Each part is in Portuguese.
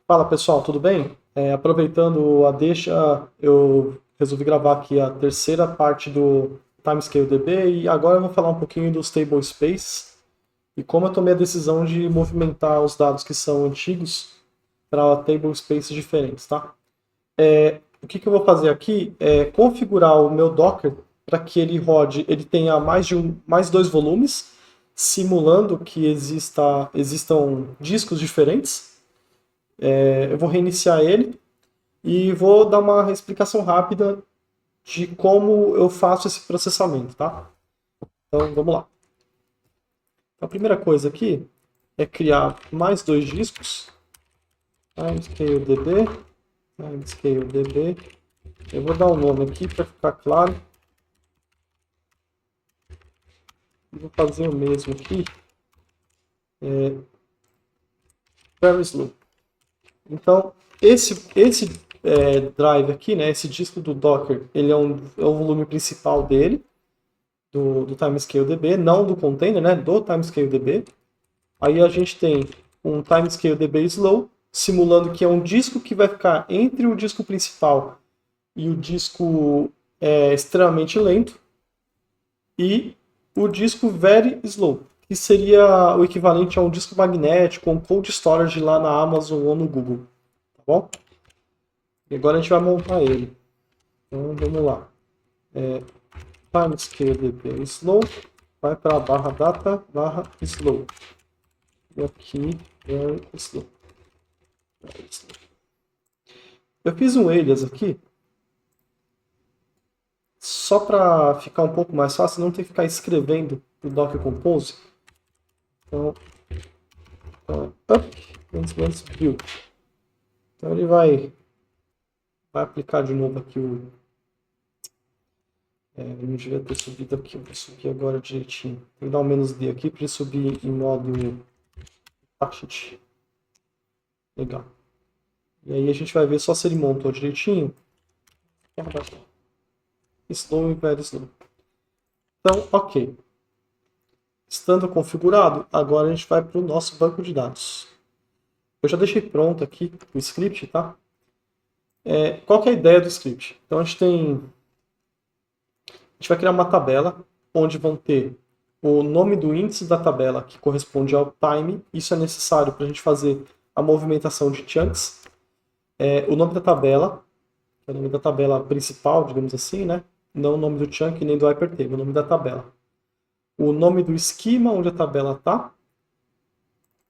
Fala pessoal, tudo bem? Aproveitando a deixa, eu resolvi gravar aqui a terceira parte do Timescale DB e agora eu vou falar um pouquinho dos Table Space e como eu tomei a decisão de movimentar os dados que são antigos para Table Spaces diferentes, tá? O que eu vou fazer aqui é configurar o meu Docker para que ele rode, ele tenha mais dois volumes, simulando que existam discos diferentes. Eu vou reiniciar ele e vou dar uma explicação rápida de como eu faço esse processamento, tá? Então, vamos lá. A primeira coisa aqui é criar mais dois discos. TimescaleDB, TimescaleDB. Eu vou dar um nome aqui para ficar claro. Vou fazer o mesmo aqui. Very slow. Então, esse drive aqui, né, esse disco do Docker, ele é o volume principal dele, do TimescaleDB, não do container, né, do TimescaleDB. Aí a gente tem um TimescaleDB slow, simulando que é um disco que vai ficar entre o disco principal e o disco extremamente lento, e o disco very slow, que seria o equivalente a um disco magnético ou um cold storage lá na Amazon ou no Google. Tá bom? E agora a gente vai montar ele. Então vamos lá. Timescale slow vai para barra data barra slow. E aqui very slow. Eu fiz um alias aqui só para ficar um pouco mais fácil, não ter que ficar escrevendo o Docker Compose. Então, up, build. Então ele vai aplicar de novo aqui o. Eu não devia ter subido aqui, eu vou subir agora direitinho. Tem que dar um "-d" aqui para ele subir em modo taxit. Legal. E aí a gente vai ver só se ele montou direitinho. Slow e very slow. Então, ok. Estando configurado, agora a gente vai para o nosso banco de dados. Eu já deixei pronto aqui o script, tá? Qual que é a ideia do script? Então a gente vai criar uma tabela onde vão ter o nome do índice da tabela que corresponde ao time. Isso é necessário para a gente fazer a movimentação de chunks. O nome da tabela, que é o nome da tabela principal, digamos assim, né? Não o nome do chunk nem do hypertable, o nome da tabela. O nome do esquema onde a tabela está.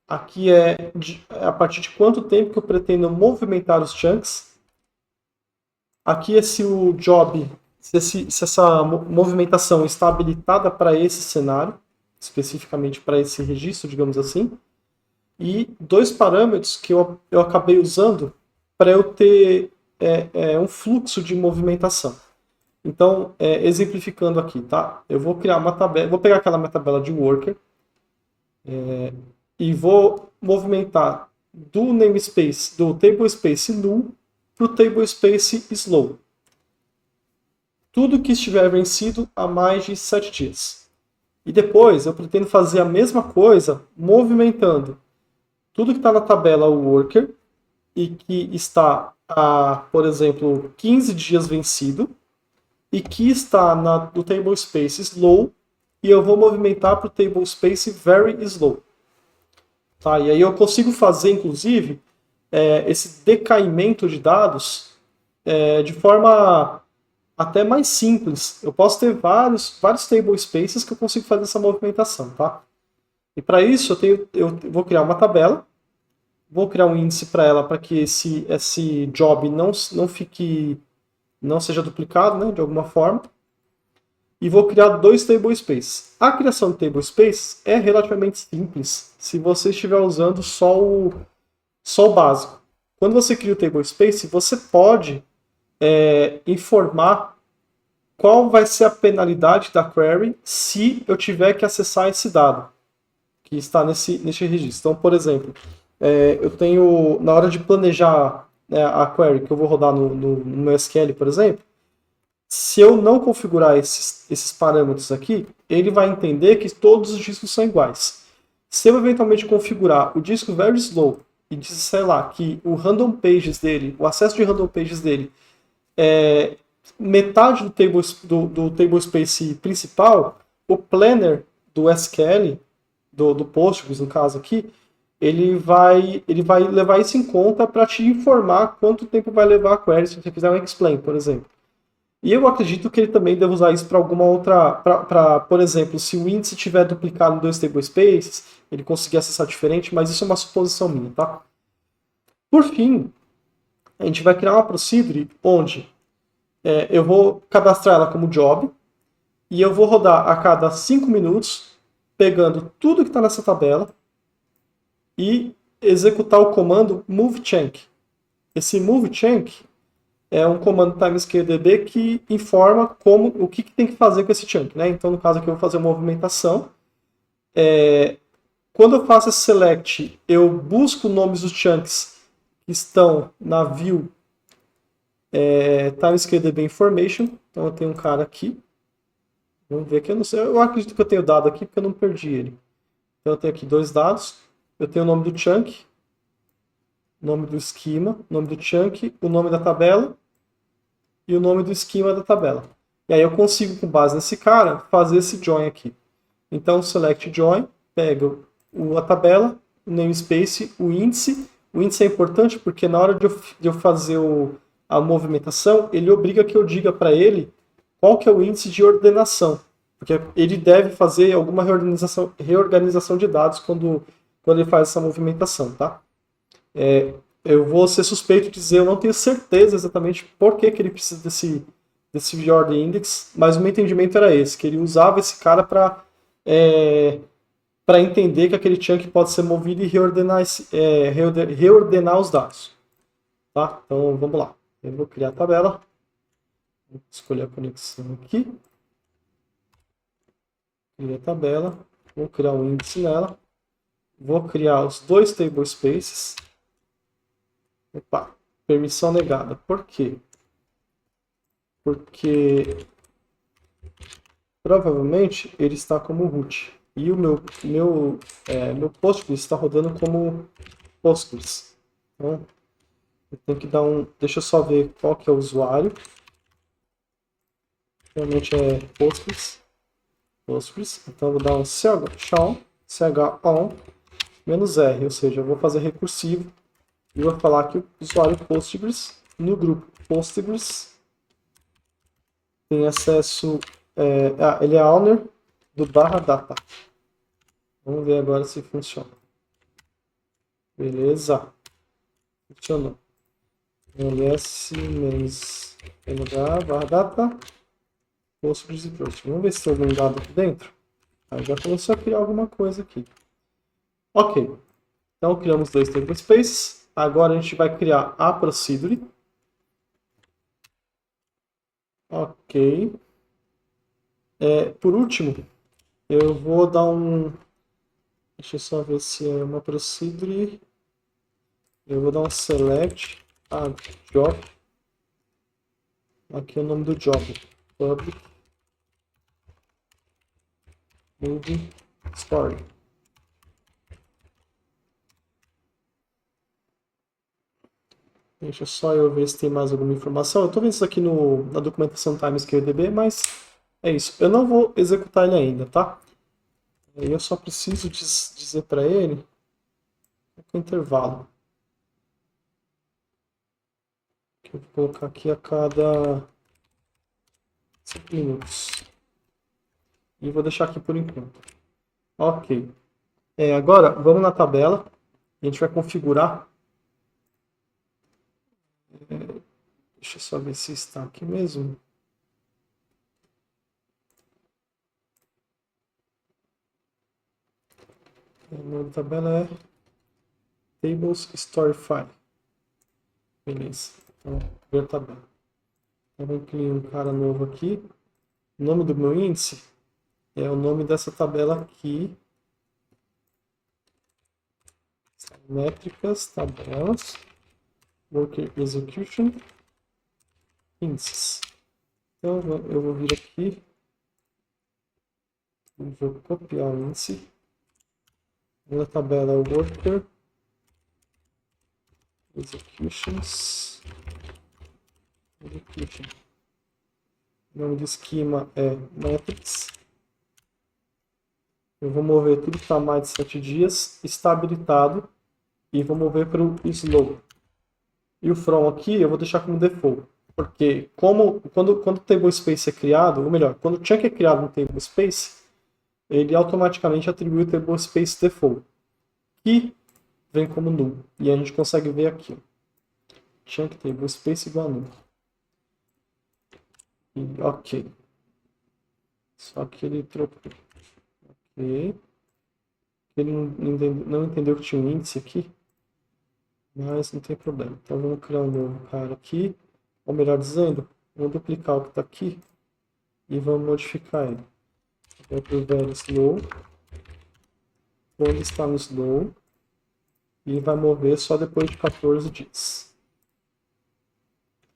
Aqui é a partir de quanto tempo que eu pretendo movimentar os chunks. Aqui é se o job, se essa movimentação está habilitada para esse cenário, especificamente para esse registro, digamos assim. E dois parâmetros que eu acabei usando para eu ter um fluxo de movimentação. Então, exemplificando aqui, tá? Eu vou criar uma tabela, vou pegar aquela minha tabela de worker e vou movimentar do namespace, do table space null para o table space slow. Tudo que estiver vencido há mais de 7 dias. E depois eu pretendo fazer a mesma coisa movimentando tudo que está na tabela worker e que está há, por exemplo, 15 dias vencido e que está no table space slow, e eu vou movimentar para o table space very slow. Tá? E aí eu consigo fazer, inclusive, esse decaimento de dados de forma até mais simples. Eu posso ter vários table spaces que eu consigo fazer essa movimentação. Tá? E para isso eu vou criar uma tabela, vou criar um índice para ela para que esse job não seja duplicado, né, de alguma forma. E vou criar dois table spaces. A criação de table spaces é relativamente simples se você estiver usando só o básico. Quando você cria o table space, você pode informar qual vai ser a penalidade da query se eu tiver que acessar esse dado que está nesse registro. Então, por exemplo, eu tenho, na hora de planejar a query que eu vou rodar no meu SQL, por exemplo, se eu não configurar esses parâmetros aqui, ele vai entender que todos os discos são iguais. Se eu eventualmente configurar o disco very slow e diz, sei lá, que o random pages dele, o acesso de random pages dele é metade do table space principal, o planner do SQL, do Postgres, no caso aqui, ele vai levar isso em conta para te informar quanto tempo vai levar a query se você fizer um explain, por exemplo. E eu acredito que ele também deve usar isso para alguma outra, por exemplo, se o índice tiver duplicado em dois tablespaces, ele conseguir acessar diferente, mas isso é uma suposição minha, tá? Por fim, a gente vai criar uma procedure onde eu vou cadastrar ela como job e eu vou rodar a cada 5 minutos, pegando tudo que está nessa tabela e executar o comando moveChunk. Esse moveChunk é um comando timescaledb que informa o que tem que fazer com esse chunk, né? Então, no caso aqui, eu vou fazer uma movimentação. Quando eu faço esse select, eu busco nomes dos chunks que estão na view timescaledb information. Então, eu tenho um cara aqui. Vamos ver aqui, eu não sei. Eu acredito que eu tenho dado aqui porque eu não perdi ele. Então, eu tenho aqui 2 dados. Eu tenho o nome do chunk, nome do esquema, nome do chunk, o nome da tabela e o nome do esquema da tabela. E aí eu consigo, com base nesse cara, fazer esse join aqui. Então, select join, pega a tabela, o namespace, o índice. O índice é importante porque na hora de eu fazer a movimentação, ele obriga que eu diga para ele qual que é o índice de ordenação. Porque ele deve fazer alguma reorganização de dados quando ele faz essa movimentação, tá? Eu vou ser suspeito de dizer, eu não tenho certeza exatamente por que ele precisa desse reorder index, mas o meu entendimento era esse, que ele usava esse cara para entender que aquele chunk pode ser movido e reordenar os dados. Tá? Então vamos lá. Eu vou criar a tabela. Vou escolher a conexão aqui. Criar a tabela. Vou criar um índice nela. Vou criar os 2 table spaces. Opa, permissão negada. Por quê? Porque provavelmente ele está como root. E o meu Postgres está rodando como Postgres. Então, eu tenho que dar um... Deixa eu só ver qual que é o usuário. Realmente é Postgres. Então, eu vou dar um chon -r, ou seja, eu vou fazer recursivo e vou falar que o usuário Postgres, no grupo Postgres, tem acesso... ele é owner do /data. Vamos ver agora se funciona. Beleza. Funcionou. ls -data Postgres approach. Vamos ver se tem algum dado aqui dentro. Aí já começou a criar alguma coisa aqui. Ok. Então criamos 2 tablespaces. Agora a gente vai criar a procedure. Ok. Por último, eu vou dar um... Deixa eu só ver se é uma procedure. Eu vou dar um select job. Aqui é o nome do job. Public movie story. Deixa só eu ver se tem mais alguma informação. Eu estou vendo isso aqui na documentação timescaledb, mas é isso. Eu não vou executar ele ainda, tá? Eu só preciso dizer para ele o intervalo. Que eu vou colocar aqui a cada 5 minutos. E vou deixar aqui por enquanto. Ok. Agora, vamos na tabela. A gente vai configurar. Deixa eu só ver se está aqui mesmo. O nome da tabela é Tables Storyfile. Beleza. Então, ver a tabela. Eu vou incluir um cara novo aqui. O nome do meu índice é o nome dessa tabela aqui. Métricas, tabelas, Worker Execution, índices. Então eu vou vir aqui e vou copiar o índice. Na tabela Worker executions, execution. O nome do esquema é metrics. Eu vou mover tudo que está mais de 7 dias, está habilitado, e vou mover para o slow. E o from aqui eu vou deixar como default, porque quando o table space é criado, ou melhor, quando o chunk é criado no table space, ele automaticamente atribui o table space default, que vem como null. E a gente consegue ver aqui, chunk table space igual a null. E, ok. Só que ele trocou. Ok. Ele não entendeu que tinha um índice aqui, mas não tem problema. Então vamos criar um novo cara aqui, ou melhor dizendo, vamos duplicar o que está aqui e vamos modificar ele. Vai para o velho slow, quando está no slow, e vai mover só depois de 14 dias.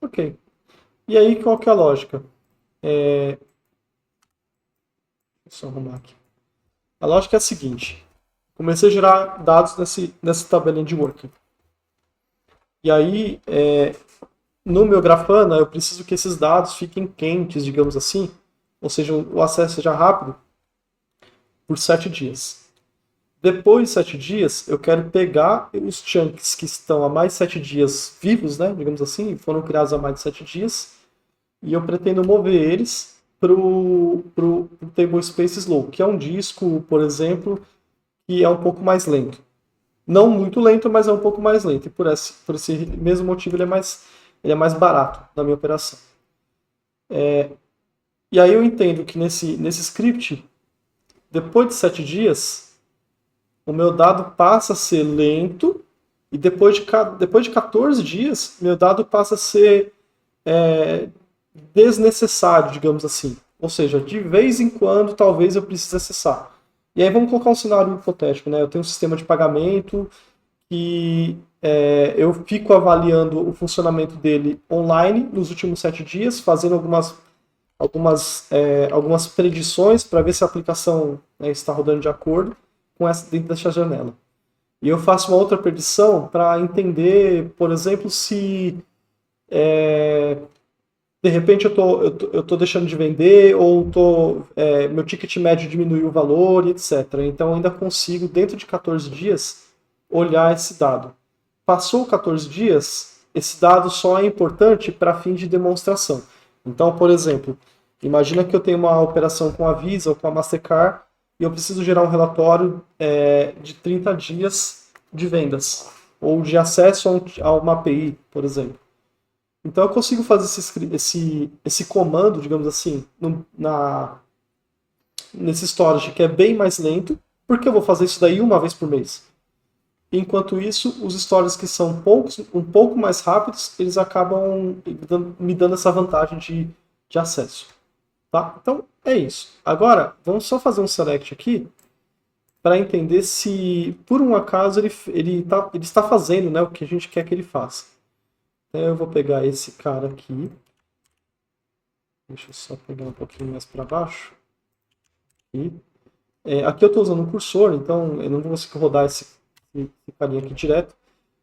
Ok. E aí qual que é a lógica? Deixa eu só arrumar aqui. A lógica é a seguinte. Comecei a gerar dados nessa tabelinha de working. E aí, no meu Grafana, eu preciso que esses dados fiquem quentes, digamos assim, ou seja, o acesso seja rápido, por 7 dias. Depois de 7 dias, eu quero pegar os chunks que estão há mais de 7 dias vivos, né, digamos assim, foram criados há mais de 7 dias, e eu pretendo mover eles para o Table Space Slow, que é um disco, por exemplo, que é um pouco mais lento. Não muito lento, mas é um pouco mais lento. E por esse mesmo motivo ele é mais barato na minha operação. E aí eu entendo que nesse script, depois de 7 dias, o meu dado passa a ser lento e depois de 14 dias, meu dado passa a ser desnecessário, digamos assim. Ou seja, de vez em quando talvez eu precise acessar. E aí vamos colocar um cenário hipotético, né? Eu tenho um sistema de pagamento e eu fico avaliando o funcionamento dele online nos últimos 7 dias, fazendo algumas predições para ver se a aplicação, né, está rodando de acordo com dentro dessa janela. E eu faço uma outra predição para entender, por exemplo, se de repente eu tô deixando de vender ou meu ticket médio diminuiu o valor, etc. Então eu ainda consigo, dentro de 14 dias, olhar esse dado. Passou 14 dias, esse dado só é importante para fim de demonstração. Então, por exemplo, imagina que eu tenho uma operação com a Visa ou com a Mastercard e eu preciso gerar um relatório de 30 dias de vendas ou de acesso a uma API, por exemplo. Então eu consigo fazer esse comando, digamos assim, nesse storage que é bem mais lento, porque eu vou fazer isso daí uma vez por mês. Enquanto isso, os stories que são um pouco mais rápidos, eles acabam me dando essa vantagem de acesso. Tá? Então, é isso. Agora, vamos só fazer um select aqui para entender se, por um acaso, ele está fazendo, né, o que a gente quer que ele faça. Então, eu vou pegar esse cara aqui. Deixa eu só pegar um pouquinho mais para baixo. Aqui eu estou usando um cursor, então eu não vou conseguir rodar esse carinha aqui direto.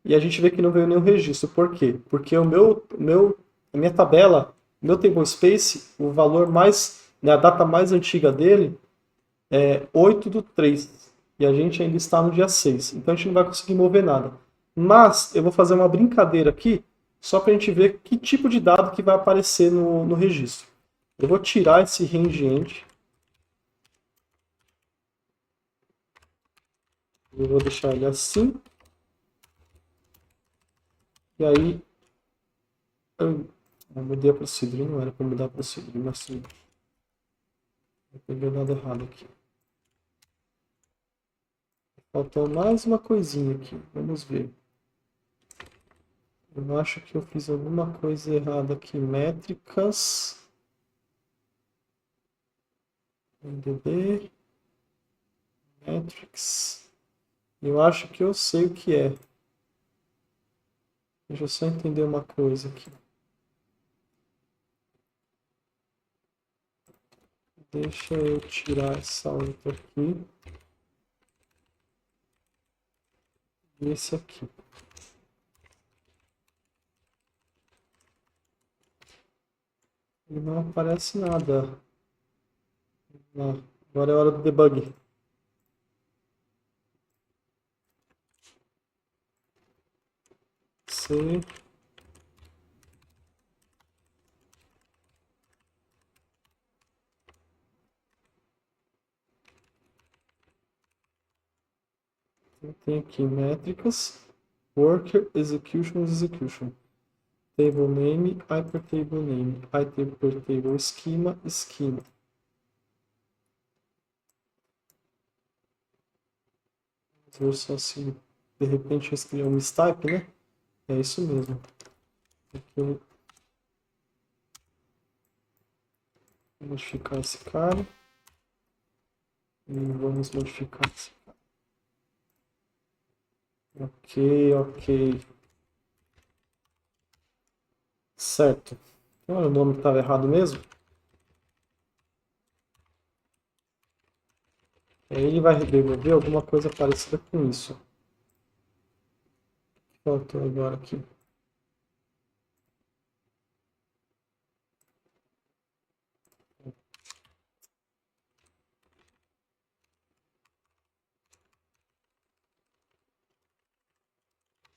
E a gente vê que não veio nenhum registro. Por quê? Porque a minha tabela, meu table space, o valor mais, né, a data mais antiga dele é 8/3. E a gente ainda está no dia 6. Então a gente não vai conseguir mover nada. Mas eu vou fazer uma brincadeira aqui, só para a gente ver que tipo de dado que vai aparecer no registro. Eu vou tirar esse range end. Eu vou deixar ele assim. E aí, eu mudei a procedure, não era para mudar a procedure, mas sim. Eu peguei o dado errado aqui. Faltou mais uma coisinha aqui, vamos ver. Eu acho que eu fiz alguma coisa errada aqui. Métricas. MDB. Metrics. Eu acho que eu sei o que é. Deixa eu só entender uma coisa aqui. Deixa eu tirar essa outra aqui. E esse aqui. E não aparece nada. Ah, agora é hora do debug. C. Tem aqui métricas, worker, execution. Table name, hypertable name, hypertable schema. Vamos ver só se de repente esse é um mistype, né? É isso mesmo. Aqui eu vou modificar esse cara. E vamos modificar esse cara. Ok. Certo. Olha, o nome estava errado mesmo. Aí ele vai devolver alguma coisa parecida com isso. Faltou agora aqui.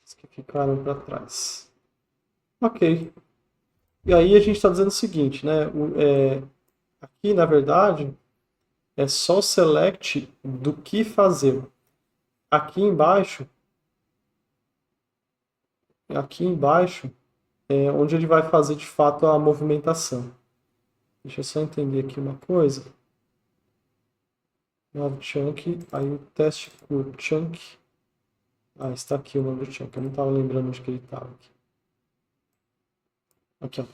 Os que ficaram para trás. Ok. E aí a gente está dizendo o seguinte, né? Aqui, na verdade, é só o select do que fazer. Aqui embaixo é onde ele vai fazer de fato a movimentação. Deixa eu só entender aqui uma coisa. Nove chunk, aí o teste por chunk. Ah, está aqui o nome do chunk. Eu não estava lembrando onde que ele estava aqui. Aqui, ó.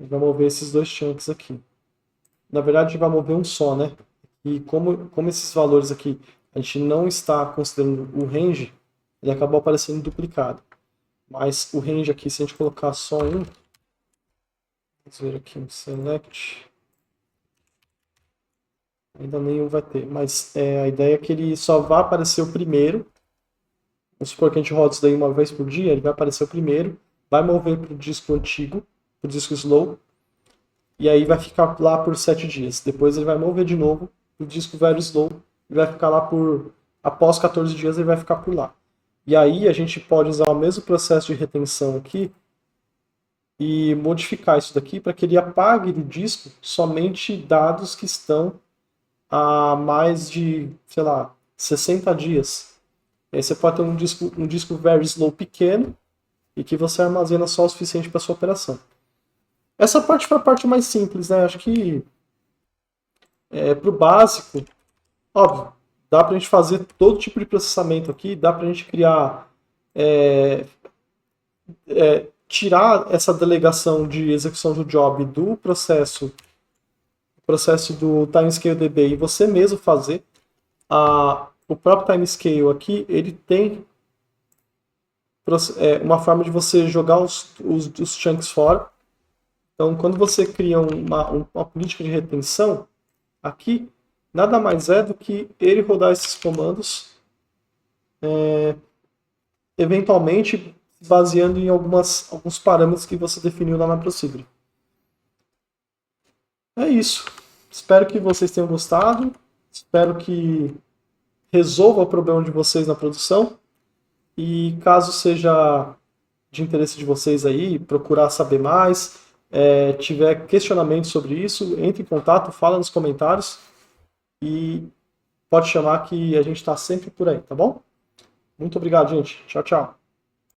Ele vai mover esses dois chunks aqui. Na verdade, ele vai mover um só, né? E como esses valores aqui a gente não está considerando o range, ele acabou aparecendo duplicado. Mas o range aqui, se a gente colocar só um, vamos ver aqui um select, ainda nenhum vai ter, mas a ideia é que ele só vai aparecer o primeiro. Vamos supor que a gente roda isso daí uma vez por dia, ele vai aparecer o primeiro, vai mover para o disco antigo, para o disco slow, e aí vai ficar lá por 7 dias. Depois ele vai mover de novo para o disco very slow, e vai ficar lá após 14 dias ele vai ficar por lá. E aí a gente pode usar o mesmo processo de retenção aqui e modificar isso daqui para que ele apague do disco somente dados que estão há mais de, sei lá, 60 dias. Aí você pode ter um disco very slow pequeno e que você armazena só o suficiente para sua operação. Essa parte foi a parte mais simples, né? Acho que para o básico, óbvio, dá para a gente fazer todo tipo de processamento aqui, dá para a gente criar, tirar essa delegação de execução do job do processo do timescale DB e você mesmo fazer. O próprio timescale aqui, ele tem uma forma de você jogar os chunks fora. Então, quando você cria uma política de retenção, aqui nada mais é do que ele rodar esses comandos, eventualmente baseando em alguns parâmetros que você definiu lá na Procedure. É isso. Espero que vocês tenham gostado. Espero que resolva o problema de vocês na produção. E caso seja de interesse de vocês aí, procurar saber mais, tiver questionamento sobre isso, entre em contato, fala nos comentários e pode chamar que a gente está sempre por aí, tá bom? Muito obrigado, gente. Tchau, tchau.